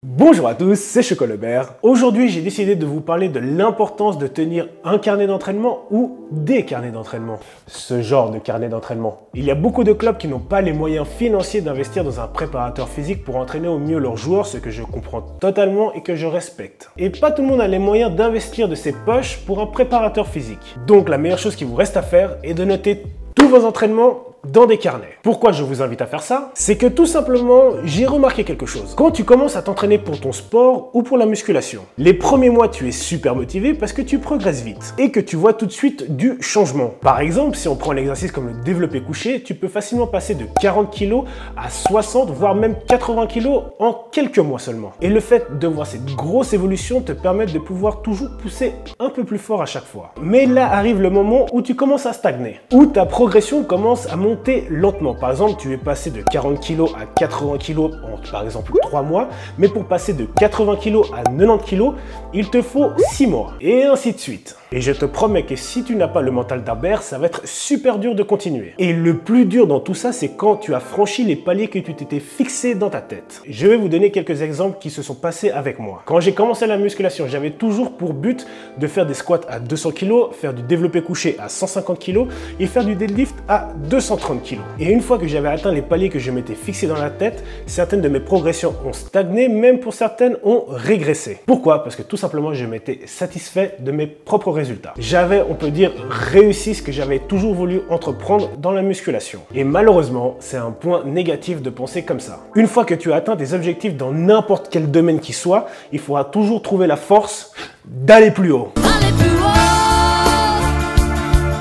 Bonjour à tous, c'est Chocolobert. Aujourd'hui, j'ai décidé de vous parler de l'importance de tenir un carnet d'entraînement ou des carnets d'entraînement. Ce genre de carnet d'entraînement. Il y a beaucoup de clubs qui n'ont pas les moyens financiers d'investir dans un préparateur physique pour entraîner au mieux leurs joueurs, ce que je comprends totalement et que je respecte. Et pas tout le monde a les moyens d'investir de ses poches pour un préparateur physique. Donc la meilleure chose qui vous reste à faire est de noter tous vos entraînements dans des carnets. Pourquoi je vous invite à faire ça? C'est que tout simplement, j'ai remarqué quelque chose. Quand tu commences à t'entraîner pour ton sport ou pour la musculation, les premiers mois, tu es super motivé parce que tu progresses vite et que tu vois tout de suite du changement. Par exemple, si on prend l'exercice comme le développé couché, tu peux facilement passer de 40 kg à 60, voire même 80 kg en quelques mois seulement. Et le fait de voir cette grosse évolution te permet de pouvoir toujours pousser un peu plus fort à chaque fois. Mais là arrive le moment où tu commences à stagner, où ta progression commence à monter lentement. Par exemple, tu es passé de 40 kg à 80 kg en, par exemple, 3 mois, mais pour passer de 80 kg à 90 kg, il te faut 6 mois, et ainsi de suite. Et je te promets que si tu n'as pas le mental d'Herbert, ça va être super dur de continuer. Et le plus dur dans tout ça, c'est quand tu as franchi les paliers que tu t'étais fixé dans ta tête. Je vais vous donner quelques exemples qui se sont passés avec moi. Quand j'ai commencé la musculation, j'avais toujours pour but de faire des squats à 200 kg, faire du développé couché à 150 kg et faire du deadlift à 230 kg. Et une fois que j'avais atteint les paliers que je m'étais fixé dans la tête, certaines de mes progressions ont stagné, même pour certaines ont régressé. Pourquoi? Parce que tout simplement, je m'étais satisfait de mes propres résultats. J'avais, on peut dire, réussi ce que j'avais toujours voulu entreprendre dans la musculation. Et malheureusement, c'est un point négatif de penser comme ça. Une fois que tu as atteint tes objectifs dans n'importe quel domaine qui soit, il faudra toujours trouver la force d'aller plus haut. Allez plus haut,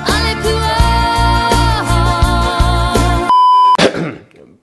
allez plus haut.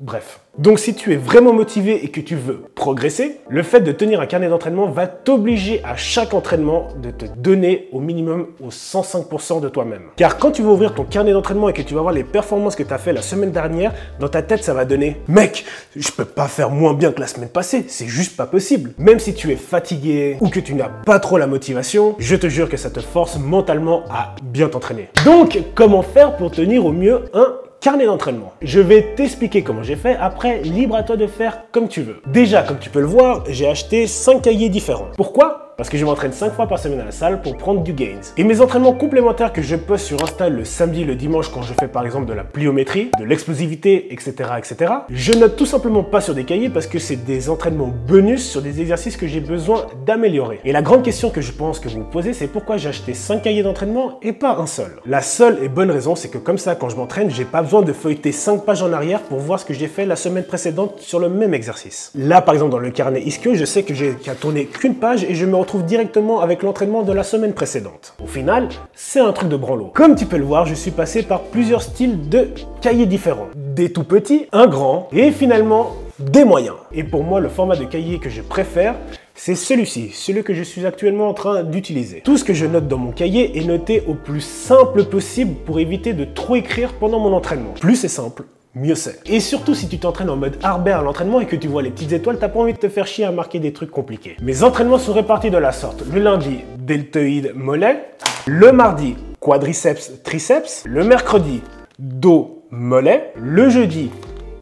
Bref. Donc si tu es vraiment motivé et que tu veux progresser, le fait de tenir un carnet d'entraînement va t'obliger à chaque entraînement de te donner au minimum aux 105% de toi-même. Car quand tu vas ouvrir ton carnet d'entraînement et que tu vas voir les performances que tu as fait la semaine dernière, dans ta tête ça va donner « Mec, je peux pas faire moins bien que la semaine passée, c'est juste pas possible ». Même si tu es fatigué ou que tu n'as pas trop la motivation, je te jure que ça te force mentalement à bien t'entraîner. Donc comment faire pour tenir au mieux un carnet d'entraînement? Je vais t'expliquer comment j'ai fait, après libre à toi de faire comme tu veux. Déjà, comme tu peux le voir, j'ai acheté 5 cahiers différents. Pourquoi? Parce que je m'entraîne 5 fois par semaine à la salle pour prendre du gains. Et mes entraînements complémentaires que je poste sur Insta le samedi et le dimanche quand je fais par exemple de la pliométrie, de l'explosivité, etc., etc., je note tout simplement pas sur des cahiers parce que c'est des entraînements bonus sur des exercices que j'ai besoin d'améliorer. Et la grande question que je pense que vous vous posez, c'est pourquoi j'ai acheté 5 cahiers d'entraînement et pas un seul. La seule et bonne raison, c'est que comme ça, quand je m'entraîne, j'ai pas besoin de feuilleter 5 pages en arrière pour voir ce que j'ai fait la semaine précédente sur le même exercice. Là, par exemple, dans le carnet ischio, je sais que j'ai qu'à tourner qu'une page et je me retrouve directement avec l'entraînement de la semaine précédente. Au final, c'est un truc de branlo. Comme tu peux le voir, je suis passé par plusieurs styles de cahiers différents. Des tout petits, un grand et finalement des moyens. Et pour moi, le format de cahier que je préfère, c'est celui-ci, celui que je suis actuellement en train d'utiliser. Tout ce que je note dans mon cahier est noté au plus simple possible pour éviter de trop écrire pendant mon entraînement. Plus c'est simple, mieux c'est. Et surtout si tu t'entraînes en mode Herbert à l'entraînement et que tu vois les petites étoiles, t'as pas envie de te faire chier à marquer des trucs compliqués. Mes entraînements sont répartis de la sorte. Le lundi, deltoïde mollet. Le mardi, quadriceps triceps. Le mercredi, dos mollet. Le jeudi,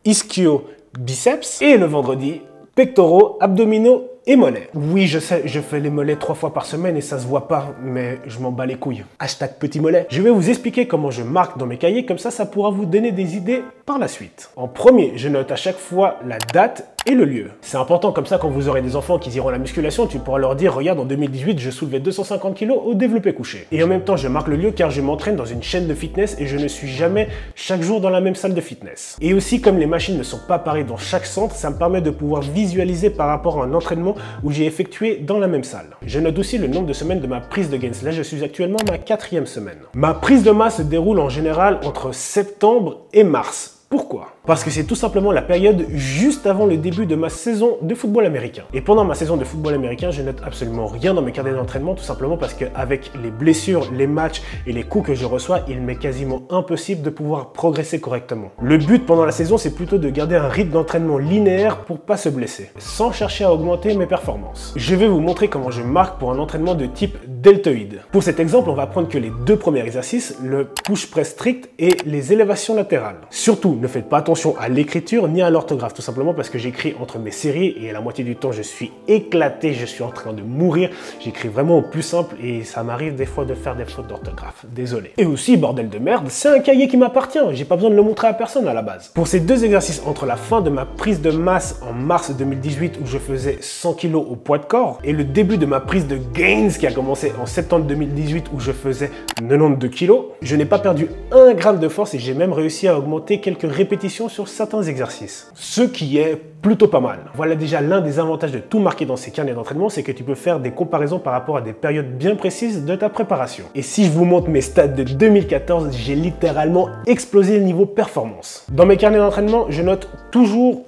ischio biceps. Et le vendredi, pectoraux, abdominaux et mollets. Oui, je sais, je fais les mollets 3 fois par semaine et ça se voit pas, mais je m'en bats les couilles. Hashtag petit mollet. Je vais vous expliquer comment je marque dans mes cahiers, comme ça pourra vous donner des idées par la suite. En premier, je note à chaque fois la date et le lieu. C'est important, comme ça quand vous aurez des enfants qui iront à la musculation, tu pourras leur dire, regarde, en 2018, je soulevais 250 kg au développé couché. Et en même temps, je marque le lieu car je m'entraîne dans une chaîne de fitness et je ne suis jamais chaque jour dans la même salle de fitness. Et aussi, comme les machines ne sont pas pareilles dans chaque centre, ça me permet de pouvoir visualiser par rapport à un entraînement où j'ai effectué dans la même salle. Je note aussi le nombre de semaines de ma prise de gains. Là, je suis actuellement à ma 4e semaine. Ma prise de masse se déroule en général entre septembre et mars. Pourquoi? Parce que c'est tout simplement la période juste avant le début de ma saison de football américain. Et pendant ma saison de football américain, je note absolument rien dans mes carnets d'entraînement, tout simplement parce qu'avec les blessures, les matchs et les coups que je reçois, il m'est quasiment impossible de pouvoir progresser correctement. Le but pendant la saison, c'est plutôt de garder un rythme d'entraînement linéaire pour pas se blesser, sans chercher à augmenter mes performances. Je vais vous montrer comment je marque pour un entraînement de type deltoïde. Pour cet exemple, on va prendre que les 2 premiers exercices, le push press strict et les élévations latérales. Surtout, ne faites pas attention attention à l'écriture ni à l'orthographe, tout simplement parce que j'écris entre mes séries et la moitié du temps je suis éclaté, je suis en train de mourir. J'écris vraiment au plus simple et ça m'arrive des fois de faire des fautes d'orthographe, désolé. Et aussi, bordel de merde, c'est un cahier qui m'appartient, j'ai pas besoin de le montrer à personne à la base. Pour ces deux exercices entre la fin de ma prise de masse en mars 2018 où je faisais 100 kg au poids de corps et le début de ma prise de gains qui a commencé en septembre 2018 où je faisais 92 kg, je n'ai pas perdu 1 gramme de force et j'ai même réussi à augmenter quelques répétitions sur certains exercices. Ce qui est plutôt pas mal. Voilà déjà l'un des avantages de tout marquer dans ces carnets d'entraînement, c'est que tu peux faire des comparaisons par rapport à des périodes bien précises de ta préparation. Et si je vous montre mes stats de 2014, j'ai littéralement explosé le niveau performance. Dans mes carnets d'entraînement, je note toujours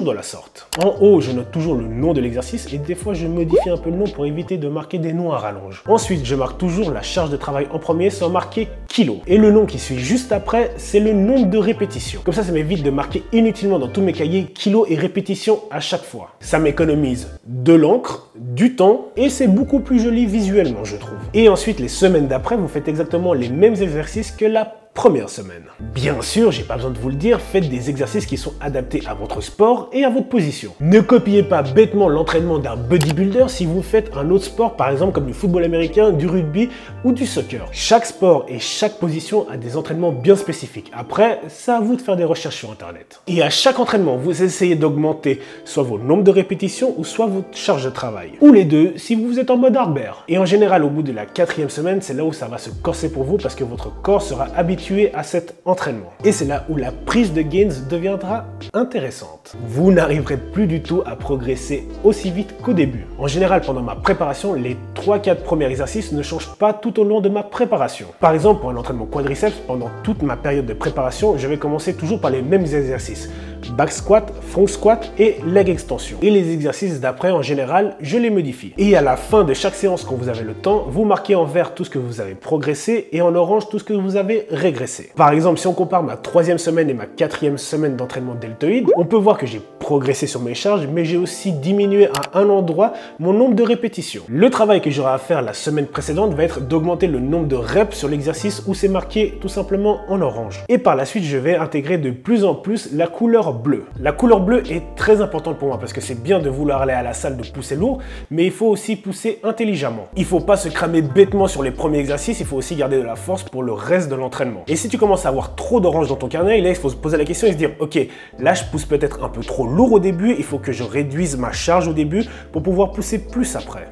de la sorte. En haut, je note toujours le nom de l'exercice et des fois, je modifie un peu le nom pour éviter de marquer des noms à rallonge. Ensuite, je marque toujours la charge de travail en premier sans marquer kilo. Et le nom qui suit juste après, c'est le nombre de répétitions. Comme ça m'évite de marquer inutilement dans tous mes cahiers kilo et répétitions à chaque fois. Ça m'économise de l'encre, du temps et c'est beaucoup plus joli visuellement, je trouve. Et ensuite, les semaines d'après, vous faites exactement les mêmes exercices que la première semaine. Bien sûr, j'ai pas besoin de vous le dire, faites des exercices qui sont adaptés à votre sport et à votre position. Ne copiez pas bêtement l'entraînement d'un bodybuilder si vous faites un autre sport, par exemple comme du football américain, du rugby ou du soccer. Chaque sport et chaque position a des entraînements bien spécifiques. Après, c'est à vous de faire des recherches sur internet. Et à chaque entraînement, vous essayez d'augmenter soit vos nombres de répétitions ou soit votre charge de travail. Ou les deux si vous êtes en mode hardbear. Et en général, au bout de la 4e semaine, c'est là où ça va se corser pour vous parce que votre corps sera habitué à cet entraînement. Et c'est là où la prise de gains deviendra intéressante. Vous n'arriverez plus du tout à progresser aussi vite qu'au début. En général, pendant ma préparation, les 3-4 premiers exercices ne changent pas tout au long de ma préparation. Par exemple, pour un entraînement quadriceps, pendant toute ma période de préparation, je vais commencer toujours par les mêmes exercices. Back squat, front squat et leg extension. Et les exercices d'après, en général, je les modifie. Et à la fin de chaque séance, quand vous avez le temps, vous marquez en vert tout ce que vous avez progressé et en orange tout ce que vous avez régressé. Par exemple, si on compare ma 3e semaine et ma 4e semaine d'entraînement deltoïde, on peut voir que j'ai progressé sur mes charges, mais j'ai aussi diminué à un endroit mon nombre de répétitions. Le travail que j'aurai à faire la semaine précédente va être d'augmenter le nombre de reps sur l'exercice où c'est marqué tout simplement en orange. Et par la suite, je vais intégrer de plus en plus la couleur bleue. La couleur bleue est très importante pour moi parce que c'est bien de vouloir aller à la salle de pousser lourd, mais il faut aussi pousser intelligemment. Il ne faut pas se cramer bêtement sur les premiers exercices, il faut aussi garder de la force pour le reste de l'entraînement. Et si tu commences à avoir trop d'orange dans ton carnet, là, il faut se poser la question et se dire, ok, là je pousse peut-être un peu trop lourd au début, il faut que je réduise ma charge au début pour pouvoir pousser plus après.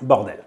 Bordel.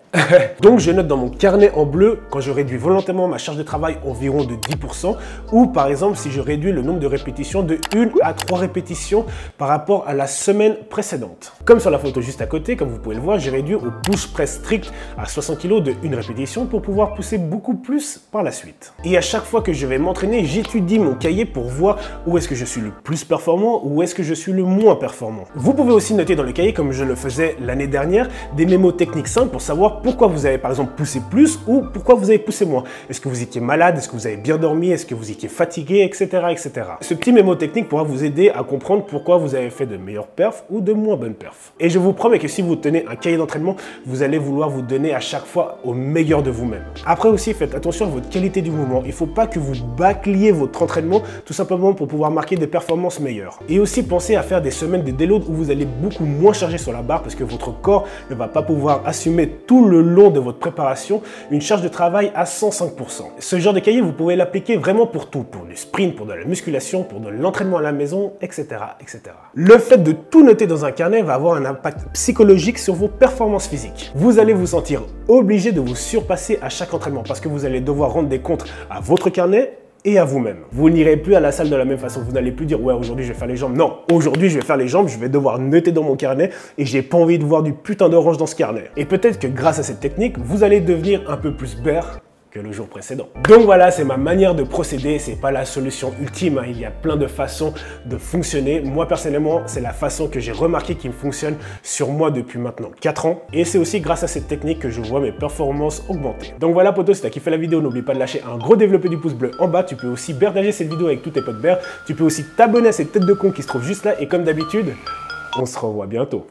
Donc je note dans mon carnet en bleu quand je réduis volontairement ma charge de travail environ de 10% ou par exemple si je réduis le nombre de répétitions de 1 à 3 répétitions par rapport à la semaine précédente. Comme sur la photo juste à côté, comme vous pouvez le voir, j'ai réduit au push press strict à 60 kg de 1 répétition pour pouvoir pousser beaucoup plus par la suite. Et à chaque fois que je vais m'entraîner, j'étudie mon cahier pour voir où est-ce que je suis le plus performant ou où est-ce que je suis le moins performant. Vous pouvez aussi noter dans le cahier, comme je le faisais l'année dernière, des mémos techniques simples pour savoir pourquoi vous avez par exemple poussé plus ou pourquoi vous avez poussé moins. Est-ce que vous étiez malade? Est-ce que vous avez bien dormi? Est-ce que vous étiez fatigué? Etc. etc. Ce petit mémo technique pourra vous aider à comprendre pourquoi vous avez fait de meilleures perfs ou de moins bonnes perfs. Et je vous promets que si vous tenez un cahier d'entraînement, vous allez vouloir vous donner à chaque fois au meilleur de vous-même. Après aussi, faites attention à votre qualité du mouvement. Il ne faut pas que vous bâcliez votre entraînement tout simplement pour pouvoir marquer des performances meilleures. Et aussi pensez à faire des semaines de déload où vous allez beaucoup moins charger sur la barre parce que votre corps ne va pas pouvoir assumer tout le long de votre préparation une charge de travail à 105%. Ce genre de cahier, vous pouvez l'appliquer vraiment pour tout, pour du sprint, pour de la musculation, pour de l'entraînement à la maison, etc., etc. Le fait de tout noter dans un carnet va avoir un impact psychologique sur vos performances physiques. Vous allez vous sentir obligé de vous surpasser à chaque entraînement parce que vous allez devoir rendre des comptes à votre carnet et à vous-même. Vous n'irez plus à la salle de la même façon. Vous n'allez plus dire « ouais, aujourd'hui je vais faire les jambes ». Non, aujourd'hui je vais faire les jambes, je vais devoir noter dans mon carnet et j'ai pas envie de voir du putain d'orange dans ce carnet. Et peut-être que grâce à cette technique, vous allez devenir un peu plus bear que le jour précédent. Donc voilà, c'est ma manière de procéder, c'est pas la solution ultime, hein. Il y a plein de façons de fonctionner. Moi personnellement, c'est la façon que j'ai remarqué qui me fonctionne sur moi depuis maintenant 4 ans. Et c'est aussi grâce à cette technique que je vois mes performances augmenter. Donc voilà poto, si t'as kiffé la vidéo, n'oublie pas de lâcher un gros développé du pouce bleu en bas. Tu peux aussi partager cette vidéo avec tous tes potes bears. Tu peux aussi t'abonner à cette tête de con qui se trouve juste là. Et comme d'habitude, on se revoit bientôt.